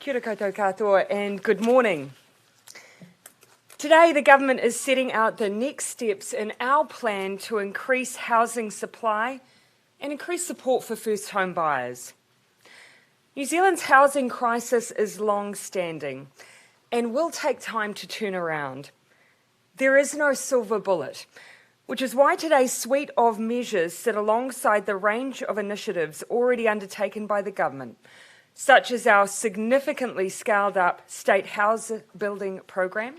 Kia ora koutou katoa and good morning. Today the government is setting out the next steps in our plan to increase housing supply and increase support for first home buyers. New Zealand's housing crisis is long-standing and will take time to turn around. There is no silver bullet, which is why today's suite of measures sit alongside the range of initiatives already undertaken by the government, such as our significantly scaled up state house building program,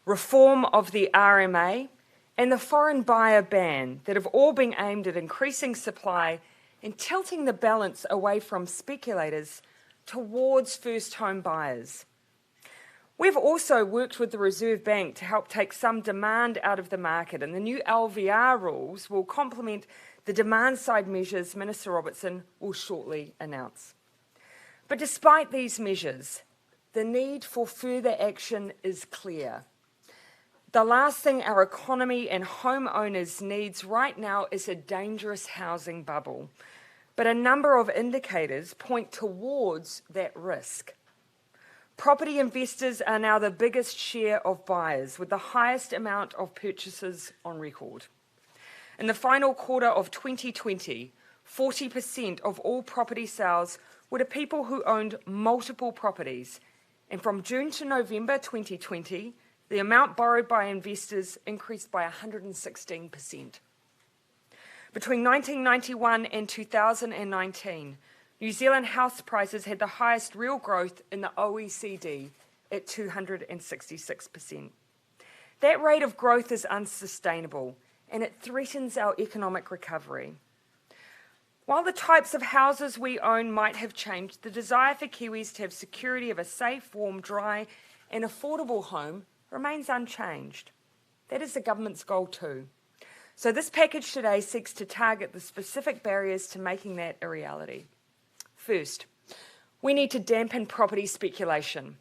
reform of the RMA, and the foreign buyer ban that have all been aimed at increasing supply and tilting the balance away from speculators towards first home buyers. We've also worked with the Reserve Bank to help take some demand out of the market, and the new LVR rules will complement the demand-side measures Minister Robertson will shortly announce. But despite these measures, the need for further action is clear. The last thing our economy and homeowners needs right now is a dangerous housing bubble, but a number of indicators point towards that risk. Property investors are now the biggest share of buyers, with the highest amount of purchases on record. In the final quarter of 2020, 40% of all property sales were to people who owned multiple properties, and from June to November 2020, the amount borrowed by investors increased by 116%. Between 1991 and 2019, New Zealand house prices had the highest real growth in the OECD at 266%. That rate of growth is unsustainable and it threatens our economic recovery. While the types of houses we own might have changed, the desire for Kiwis to have security of a safe, warm, dry and affordable home remains unchanged. That is the government's goal too. So this package today seeks to target the specific barriers to making that a reality. First, we need to dampen property speculation.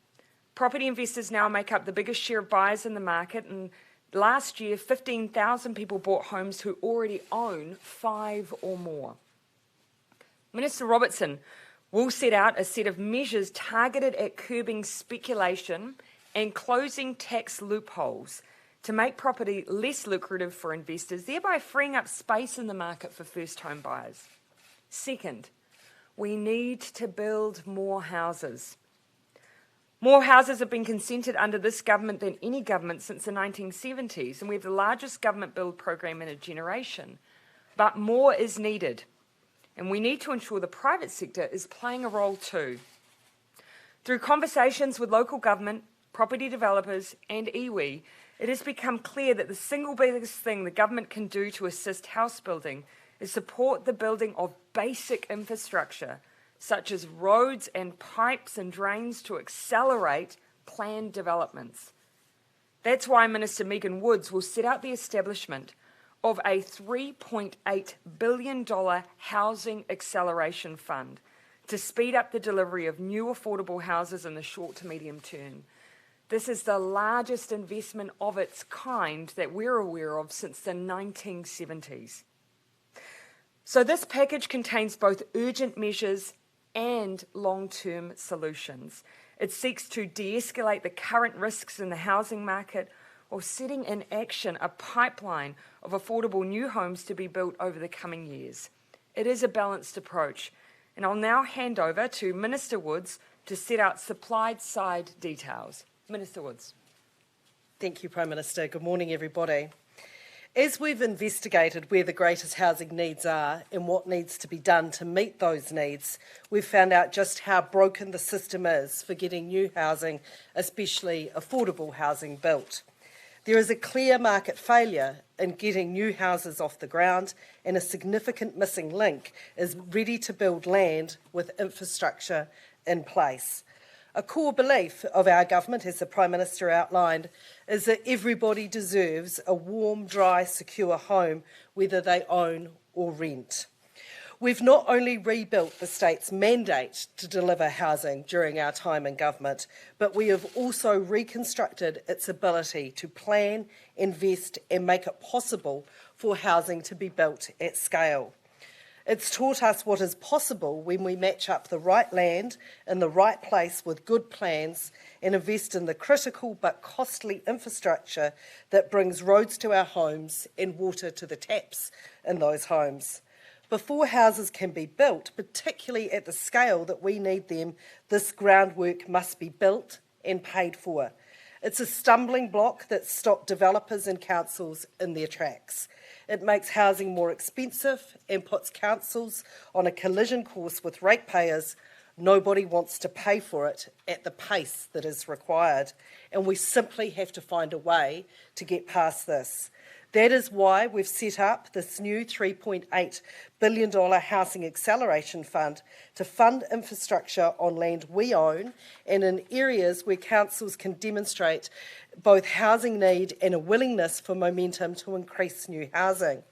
Property investors now make up the biggest share of buyers in the market, and last year 15,000 people bought homes who already own 5 or more. Minister Robertson will set out a set of measures targeted at curbing speculation and closing tax loopholes to make property less lucrative for investors, thereby freeing up space in the market for first home buyers. Second, we need to build more houses. More houses have been consented under this government than any government since the 1970s, and we have the largest government build program in a generation. But more is needed, and we need to ensure the private sector is playing a role too. Through conversations with local government, property developers and iwi, it has become clear that the single biggest thing the government can do to assist house building is support the building of basic infrastructure, such as roads and pipes and drains to accelerate planned developments. That's why Minister Megan Woods will set out the establishment of a $3.8 billion housing acceleration fund to speed up the delivery of new affordable houses in the short to medium term. This is the largest investment of its kind that we're aware of since the 1970s. So this package contains both urgent measures and long-term solutions. It seeks to de-escalate the current risks in the housing market or setting in action a pipeline of affordable new homes to be built over the coming years. It is a balanced approach, and I'll now hand over to Minister Woods to set out supply-side details. Minister Woods. Thank you, Prime Minister. Good morning, everybody. As we've investigated where the greatest housing needs are and what needs to be done to meet those needs, we've found out just how broken the system is for getting new housing, especially affordable housing, built. There is a clear market failure in getting new houses off the ground, and a significant missing link is ready-to-build land with infrastructure in place. A core belief of our government, as the Prime Minister outlined, is that everybody deserves a warm, dry, secure home, whether they own or rent. We've not only rebuilt the state's mandate to deliver housing during our time in government, but we have also reconstructed its ability to plan, invest and make it possible for housing to be built at scale. It's taught us what is possible when we match up the right land in the right place with good plans and invest in the critical but costly infrastructure that brings roads to our homes and water to the taps in those homes. Before houses can be built, particularly at the scale that we need them, this groundwork must be built and paid for. It's a stumbling block that stops developers and councils in their tracks. It makes housing more expensive and puts councils on a collision course with ratepayers. Nobody wants to pay for it at the pace that is required, and we simply have to find a way to get past this. That is why we've set up this new $3.8 billion Housing Acceleration Fund to fund infrastructure on land we own and in areas where councils can demonstrate both housing need and a willingness for momentum to increase new housing.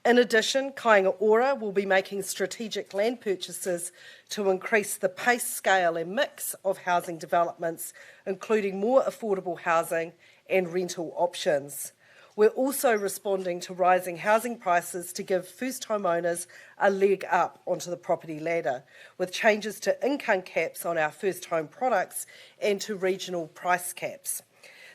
In addition, Kāinga Ora will be making strategic land purchases to increase the pace, scale and mix of housing developments, including more affordable housing and rental options. We're also responding to rising housing prices to give first homeowners a leg up onto the property ladder, with changes to income caps on our first home products and to regional price caps.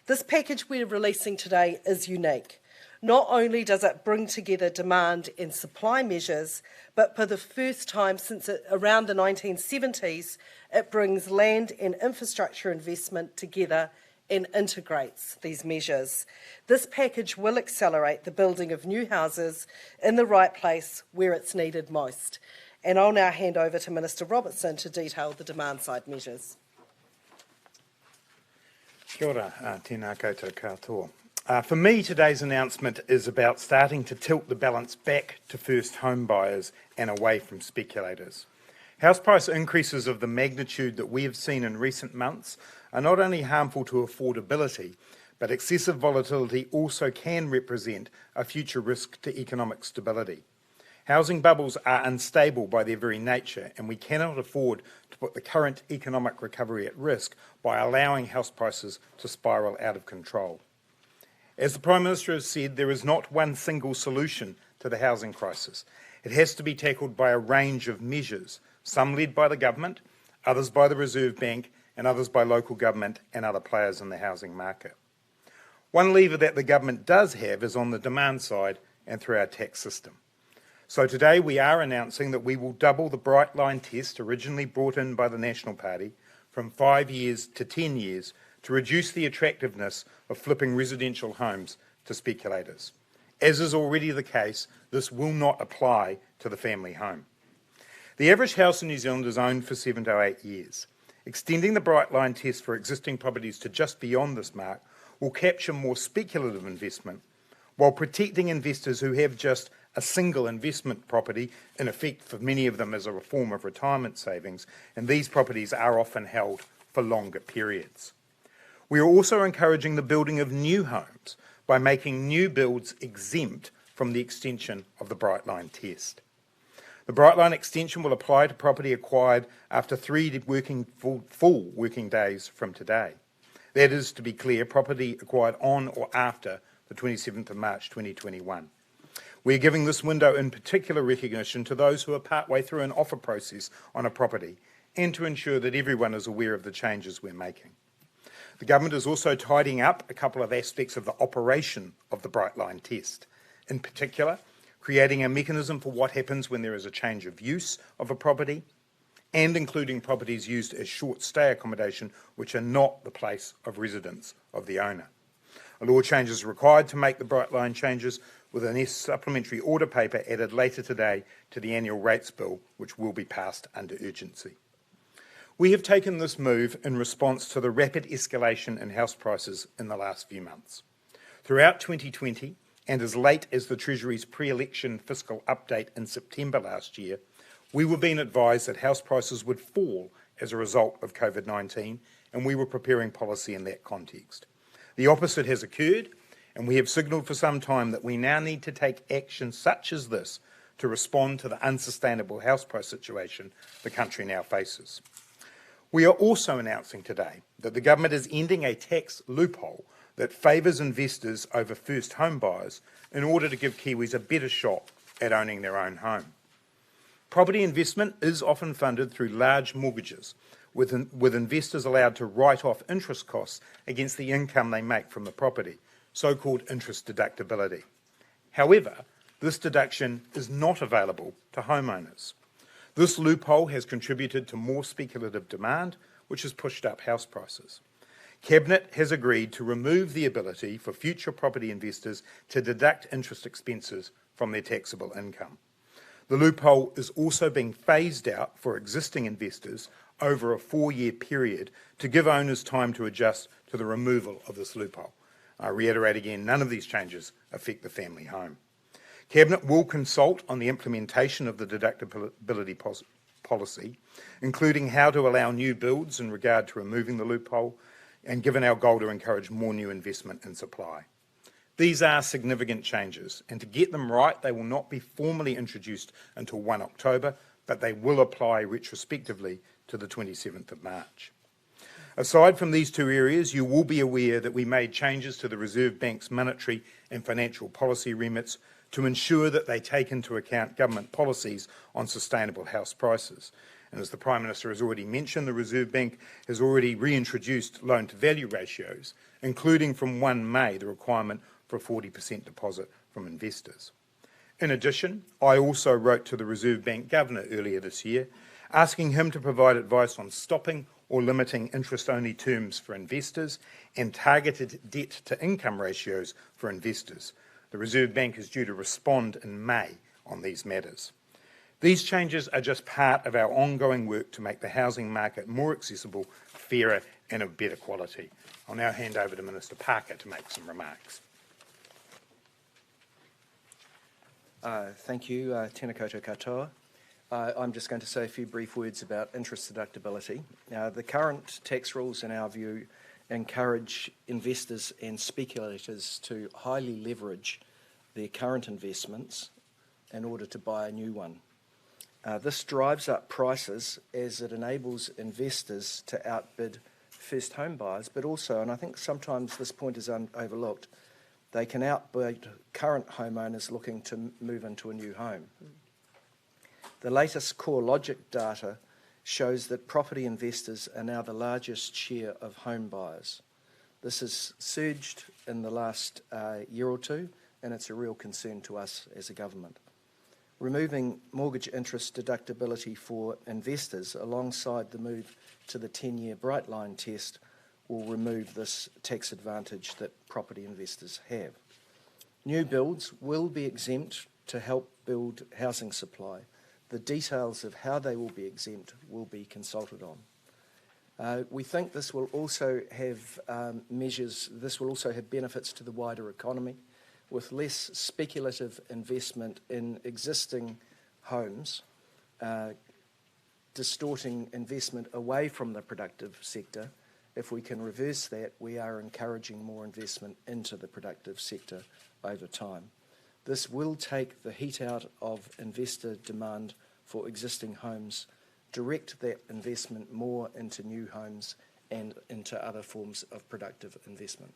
This package we're releasing today is unique. Not only does it bring together demand and supply measures, but for the first time since around the 1970s, it brings land and infrastructure investment together and integrates these measures. This package will accelerate the building of new houses in the right place where it's needed most. And I'll now hand over to Minister Robertson to detail the demand-side measures. Kia ora, tēnā koutou katoa. For me, today's announcement is about starting to tilt the balance back to first home buyers and away from speculators. House price increases of the magnitude that we have seen in recent months are not only harmful to affordability, but excessive volatility also can represent a future risk to economic stability. Housing bubbles are unstable by their very nature, and we cannot afford to put the current economic recovery at risk by allowing house prices to spiral out of control. As the Prime Minister has said, there is not one single solution to the housing crisis. It has to be tackled by a range of measures, some led by the government, others by the Reserve Bank, and others by local government and other players in the housing market. One lever that the government does have is on the demand side and through our tax system. So today we are announcing that we will double the Bright Line test originally brought in by the National Party from 5 years to 10 years to reduce the attractiveness of flipping residential homes to speculators. As is already the case, this will not apply to the family home. The average house in New Zealand is owned for 7 to 8 years. Extending the Bright Line test for existing properties to just beyond this mark will capture more speculative investment while protecting investors who have just a single investment property, in effect for many of them as a form of retirement savings, and these properties are often held for longer periods. We are also encouraging the building of new homes by making new builds exempt from the extension of the Bright Line test. The Bright Line extension will apply to property acquired after 3 full working days from today. That is, to be clear, property acquired on or after the 27th of March 2021. We're giving this window in particular recognition to those who are partway through an offer process on a property and to ensure that everyone is aware of the changes we're making. The government is also tidying up a couple of aspects of the operation of the Bright Line test. In particular, creating a mechanism for what happens when there is a change of use of a property, and including properties used as short stay accommodation which are not the place of residence of the owner. A law change is required to make the Bright Line changes, with a supplementary order paper added later today to the annual rates bill, which will be passed under urgency. We have taken this move in response to the rapid escalation in house prices in the last few months. Throughout 2020, and as late as the Treasury's pre-election fiscal update in September last year, we were being advised that house prices would fall as a result of COVID-19, and we were preparing policy in that context. The opposite has occurred, and we have signalled for some time that we now need to take action such as this to respond to the unsustainable house price situation the country now faces. We are also announcing today that the government is ending a tax loophole that favours investors over first home buyers in order to give Kiwis a better shot at owning their own home. Property investment is often funded through large mortgages, with investors allowed to write off interest costs against the income they make from the property, so-called interest deductibility. However, this deduction is not available to homeowners. This loophole has contributed to more speculative demand, which has pushed up house prices. Cabinet has agreed to remove the ability for future property investors to deduct interest expenses from their taxable income. The loophole is also being phased out for existing investors over a 4-year period to give owners time to adjust to the removal of this loophole. I reiterate again, none of these changes affect the family home. Cabinet will consult on the implementation of the deductibility policy, including how to allow new builds in regard to removing the loophole, and given our goal to encourage more new investment in supply. These are significant changes, and to get them right, they will not be formally introduced until 1 October, but they will apply retrospectively to the 27th of March. Aside from these two areas, you will be aware that we made changes to the Reserve Bank's monetary and financial policy remits to ensure that they take into account government policies on sustainable house prices. And as the Prime Minister has already mentioned, the Reserve Bank has already reintroduced loan-to-value ratios, including from 1 May the requirement for a 40% deposit from investors. In addition, I also wrote to the Reserve Bank Governor earlier this year, asking him to provide advice on stopping or limiting interest-only terms for investors and targeted debt-to-income ratios for investors. The Reserve Bank is due to respond in May on these matters. These changes are just part of our ongoing work to make the housing market more accessible, fairer and of better quality. I'll now hand over to Minister Parker to make some remarks. Thank you, tēnā koutou katoa. I'm just going to say a few brief words about interest deductibility. The current tax rules, in our view, encourage investors and speculators to highly leverage their current investments in order to buy a new one. This drives up prices as it enables investors to outbid first home buyers, but also, and I think sometimes this point is overlooked, they can outbid current homeowners looking to move into a new home. The latest CoreLogic data shows that property investors are now the largest share of home buyers. This has surged in the last year or two, and it's a real concern to us as a government. Removing mortgage interest deductibility for investors alongside the move to the 10-year Bright Line test will remove this tax advantage that property investors have. New builds will be exempt to help build housing supply. The details of how they will be exempt will be consulted on. We think this will also have benefits to the wider economy, with less speculative investment in existing homes, distorting investment away from the productive sector. If we can reverse that, we are encouraging more investment into the productive sector over time. This will take the heat out of investor demand for existing homes, direct that investment more into new homes and into other forms of productive investment.